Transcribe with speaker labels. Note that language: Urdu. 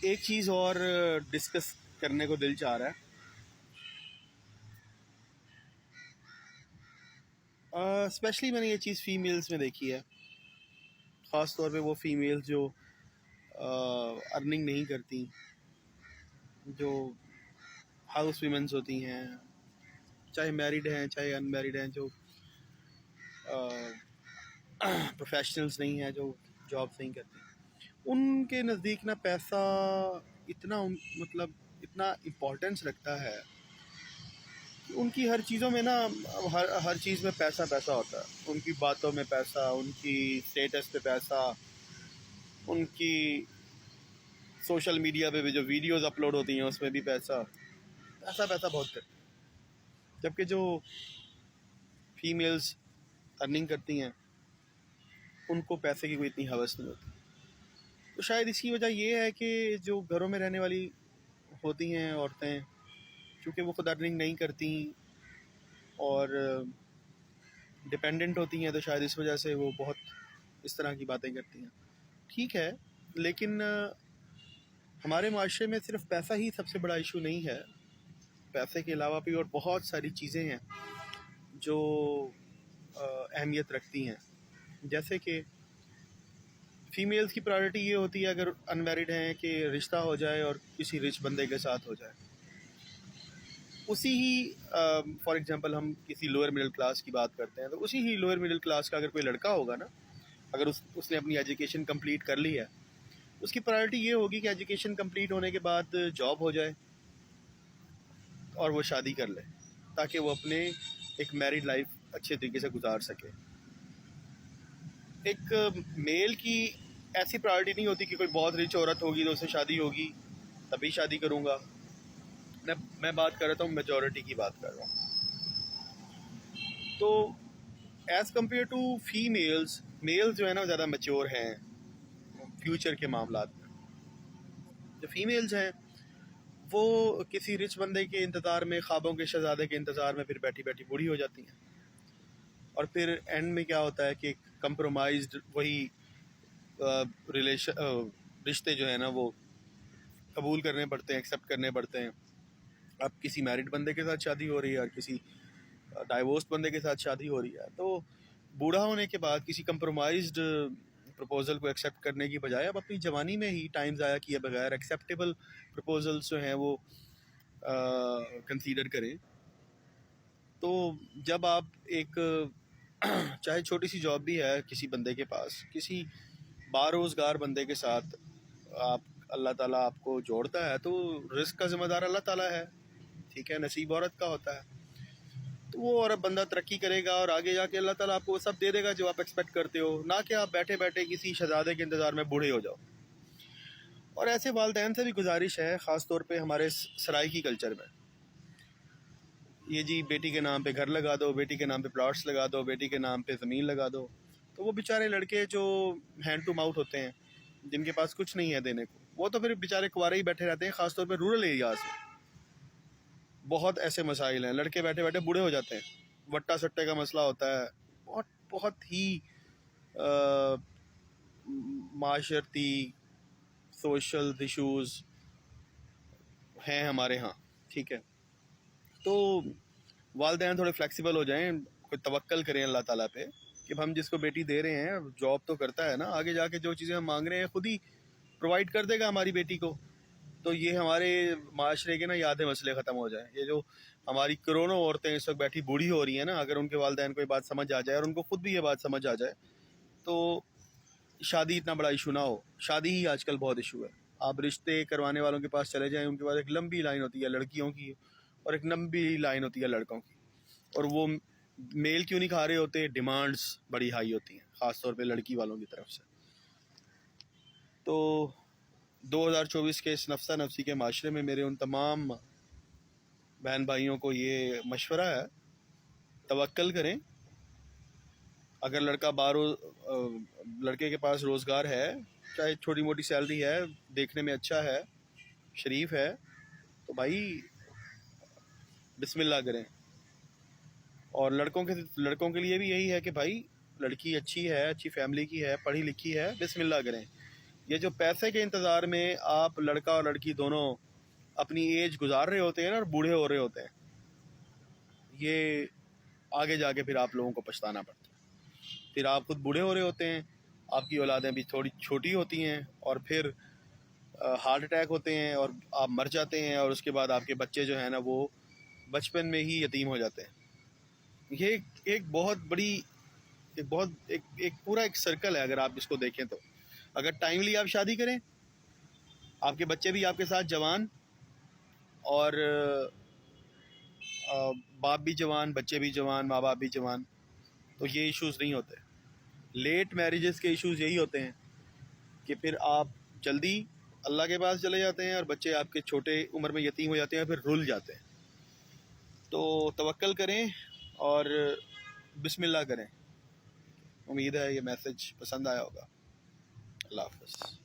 Speaker 1: ایک چیز اور ڈسکس کرنے کو دل چاہ رہا ہے. اسپیشلی میں نے یہ چیز فیمیلز میں دیکھی ہے، خاص طور پہ وہ فیمیلز جو ارننگ نہیں کرتی، جو ہاؤس ویمنس ہوتی ہیں، چاہے میریڈ ہیں چاہے ان میریڈ ہیں، جو پروفیشنلز نہیں ہیں، جو جابس نہیں کرتی. ان کے نزدیک نا پیسہ اتنا اتنا امپورٹنس رکھتا ہے کہ ان کی ہر چیزوں میں نا ہر چیز میں پیسہ ہوتا ہے. ان کی باتوں میں پیسہ، ان کی اسٹیٹس پہ پیسہ، ان کی سوشل میڈیا پہ بھی جو ویڈیوز اپلوڈ ہوتی ہیں اس میں بھی پیسہ بہت کرتے ہیں. جبکہ جو فیمیلز ارننگ کرتی ہیں ان کو پیسے کی کوئی اتنی ہوس نہیں ہوتی. تو شاید اس کی وجہ یہ ہے کہ جو گھروں میں رہنے والی ہوتی ہیں عورتیں، چونکہ وہ خود ارننگ نہیں کرتی اور ڈپینڈنٹ ہوتی ہیں، تو شاید اس وجہ سے وہ بہت اس طرح کی باتیں کرتی ہیں. ٹھیک ہے، لیکن ہمارے معاشرے میں صرف پیسہ ہی سب سے بڑا ایشو نہیں ہے. پیسے کے علاوہ بھی اور بہت ساری چیزیں ہیں جو اہمیت رکھتی ہیں. جیسے کہ فیمیلز کی پرائرٹی یہ ہوتی ہے اگر ان میرڈ ہیں کہ رشتہ ہو جائے اور کسی رچ بندے کے ساتھ ہو جائے. اسی ہی فار ایگزامپل ہم کسی لوئر مڈل کلاس کی بات کرتے ہیں، تو اسی ہی لوئر مڈل کلاس کا اگر کوئی لڑکا ہوگا نا، اگر اس نے اپنی ایجوکیشن کمپلیٹ کر لی ہے، اس کی پرائرٹی یہ ہوگی کہ ایجوکیشن کمپلیٹ ہونے کے بعد جاب ہو جائے اور وہ شادی کر لے، تاکہ وہ اپنے ایک میرڈ لائف اچھے طریقے سے گزار سکے. ایک میل کی ایسی پرائرٹی نہیں ہوتی کہ کوئی بہت رچ عورت ہوگی تو اس سے شادی ہوگی تبھی شادی کروں گا. میں بات کر رہا ہوں میجورٹی کی بات کر رہا ہوں. تو as compare to females, males جو ہے نا زیادہ میچور ہیں فیوچر کے معاملات میں. جو فیمیلز ہیں وہ کسی رچ بندے کے انتظار میں، خوابوں کے شہزادے کے انتظار میں پھر بیٹھی بیٹھی بوڑھی ہو جاتی ہیں. اور پھر اینڈ میں کیا ہوتا ہے کہ کمپرومائزڈ وہی رشتے جو ہیں نا وہ قبول کرنے پڑتے ہیں، ایکسیپٹ کرنے پڑتے ہیں. اب کسی میرڈ بندے کے ساتھ شادی ہو رہی ہے اور کسی ڈائیورسڈ بندے کے ساتھ شادی ہو رہی ہے، تو بوڑھا ہونے کے بعد کسی کمپرومائزڈ پرپوزل کو ایکسیپٹ کرنے کی بجائے اب اپنی جوانی میں ہی ٹائم ضائع کیے بغیر ایکسیپٹیبل پرپوزلس جو ہیں وہ کنسیڈر کریں. تو جب آپ ایک چاہے چھوٹی سی جاب بھی ہے کسی بندے کے پاس، کسی باروزگار بندے کے ساتھ آپ اللہ تعالیٰ آپ کو جوڑتا ہے، تو رزق کا ذمہ دار اللہ تعالیٰ ہے، ٹھیک ہے، نصیب عورت کا ہوتا ہے. تو وہ اور بندہ ترقی کرے گا اور آگے جا کے اللہ تعالیٰ آپ کو وہ سب دے دے گا جو آپ ایکسپیکٹ کرتے ہو، نہ کہ آپ بیٹھے بیٹھے کسی شہزادے کے انتظار میں بوڑھے ہو جاؤ. اور ایسے والدین سے بھی گزارش ہے، خاص طور پہ ہمارے سرائیکی کلچر میں، یہ جی بیٹی کے نام پہ گھر لگا دو، بیٹی کے نام پہ پلاٹس لگا دو، بیٹی کے نام پہ زمین لگا دو. تو وہ بیچارے لڑکے جو ہینڈ ٹو ماؤتھ ہوتے ہیں، جن کے پاس کچھ نہیں ہے دینے کو، وہ تو پھر بیچارے کوارے ہی بیٹھے رہتے ہیں. خاص طور پہ رورل ایریاز میں بہت ایسے مسائل ہیں، لڑکے بیٹھے بیٹھے بوڑھے ہو جاتے ہیں. وٹا سٹے کا مسئلہ ہوتا ہے، بہت ہی معاشرتی سوشل ایشوز ہیں ہمارے ہاں، ٹھیک ہے. تو والدین تھوڑے فلیکسیبل ہو جائیں، کوئی توکل کریں اللہ تعالیٰ پہ کہ ہم جس کو بیٹی دے رہے ہیں جاب تو کرتا ہے نا، آگے جا کے جو چیزیں ہم مانگ رہے ہیں خود ہی پرووائڈ کر دے گا ہماری بیٹی کو. تو یہ ہمارے معاشرے کے نا یادیں مسئلے ختم ہو جائیں. یہ جو ہماری کروڑوں عورتیں اس وقت بیٹھی بوڑھی ہو رہی ہیں نا، اگر ان کے والدین کو یہ بات سمجھ آ جائے اور ان کو خود بھی یہ بات سمجھ آ جائے تو شادی اتنا بڑا ایشو نہ ہو. شادی ہی آج کل بہت ایشو ہے. آپ رشتے کروانے والوں کے پاس چلے جائیں، ان کے پاس ایک لمبی لائن ہوتی ہے لڑکیوں کی اور ایک لمبی لائن ہوتی ہے لڑکوں کی، اور وہ میل کیوں نہیں کھا رہے ہوتے، ڈیمانڈز بڑی ہائی ہوتی ہیں خاص طور پہ لڑکی والوں کی طرف سے. تو 2024 کے اس نفسا نفسی کے معاشرے میں میرے ان تمام بہن بھائیوں کو یہ مشورہ ہے، توکل کریں. اگر لڑکے کے پاس روزگار ہے، چاہے چھوٹی موٹی سیلری ہے، دیکھنے میں اچھا ہے، شریف ہے، تو بھائی بسم اللہ کریں. اور لڑکوں کے لیے بھی یہی ہے کہ بھائی لڑکی اچھی ہے، اچھی فیملی کی ہے، پڑھی لکھی ہے، بسم اللہ کریں. یہ جو پیسے کے انتظار میں آپ لڑکا اور لڑکی دونوں اپنی ایج گزار رہے ہوتے ہیں نا اور بوڑھے ہو رہے ہوتے ہیں، یہ آگے جا کے پھر آپ لوگوں کو پچھتانا پڑتا ہے. پھر آپ خود بوڑھے ہو رہے ہوتے ہیں، آپ کی اولادیں بھی تھوڑی چھوٹی ہوتی ہیں، اور پھر ہارٹ اٹیک ہوتے ہیں اور آپ مر جاتے ہیں، اور اس کے بعد آپ کے بچے جو ہیں نا وہ بچپن میں ہی یتیم ہو جاتے ہیں. یہ ایک بہت بڑی ایک پورا ایک سرکل ہے. اگر آپ اس کو دیکھیں تو اگر ٹائملی آپ شادی کریں، آپ کے بچے بھی آپ کے ساتھ جوان، اور باپ بھی جوان، بچے بھی جوان، ماں باپ بھی جوان، تو یہ ایشوز نہیں ہوتے. لیٹ میرجز کے ایشوز یہی ہوتے ہیں کہ پھر آپ جلدی اللہ کے پاس چلے جاتے ہیں اور بچے آپ کے چھوٹے عمر میں یتیم ہو جاتے ہیں، پھر رل جاتے ہیں. تو توکل کریں اور بسم اللہ کریں. امید ہے یہ میسج پسند آیا ہوگا. اللہ حافظ.